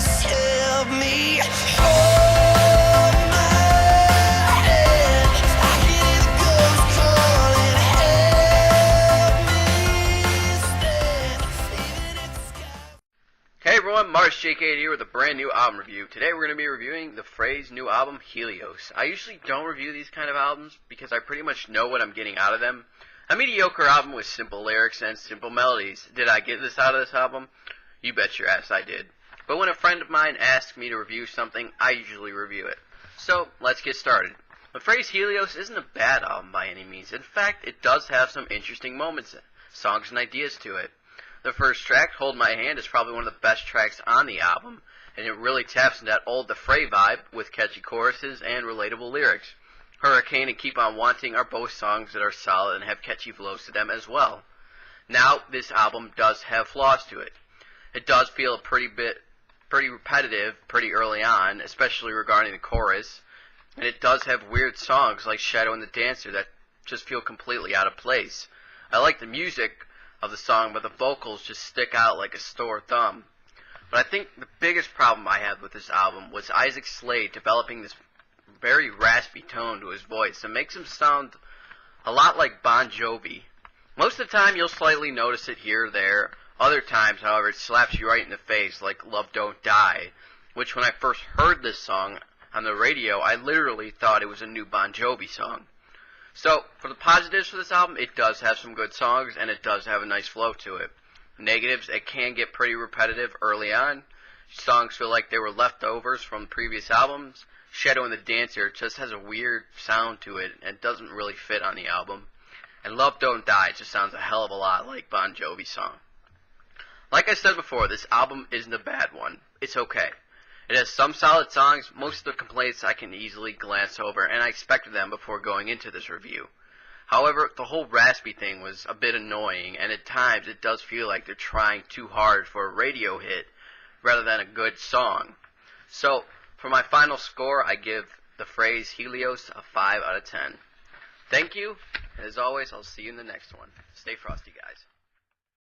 please help me hold my head. I can hear the ghosts calling, help me stand, even if the sky. Hey everyone, Mars JK here with a brand new album review. Today we're going to be reviewing the Fray's new album, Helios. I usually don't review these kind of albums because I pretty much know what I'm getting out of them. A mediocre album with simple lyrics and simple melodies. Did I get this out of this album? You bet your ass I did. But when a friend of mine asks me to review something, I usually review it. So, let's get started. The Fray's Helios isn't a bad album by any means. In fact, it does have some interesting moments, songs and ideas to it. The first track, Hold My Hand, is probably one of the best tracks on the album, and it really taps into that old The Fray vibe with catchy choruses and relatable lyrics. Hurricane and Keep On Wanting are both songs that are solid and have catchy flows to them as well. Now, this album does have flaws to it. It does feel pretty repetitive pretty early on, especially regarding the chorus, and it does have weird songs like Shadow and the Dancer that just feel completely out of place. I like the music of the song, but the vocals just stick out like a sore thumb. But I think the biggest problem I had with this album was Isaac Slade developing this very raspy tone to his voice that makes him sound a lot like Bon Jovi. Most of the time you'll slightly notice it here or there. Other times, however, it slaps you right in the face like Love Don't Die, which when I first heard this song on the radio, I literally thought it was a new Bon Jovi song. So, for the positives for this album, it does have some good songs, and it does have a nice flow to it. Negatives, it can get pretty repetitive early on. Songs feel like they were leftovers from previous albums. Shadow and the Dancer just has a weird sound to it, and doesn't really fit on the album. And Love Don't Die just sounds a hell of a lot like Bon Jovi's song. Like I said before, this album isn't a bad one. It's okay. It has some solid songs. Most of the complaints I can easily glance over, and I expected them before going into this review. However, the whole raspy thing was a bit annoying, and at times it does feel like they're trying too hard for a radio hit rather than a good song. So, for my final score, I give the Fray's Helios a 5 out of 10. Thank you, and as always, I'll see you in the next one. Stay frosty, guys.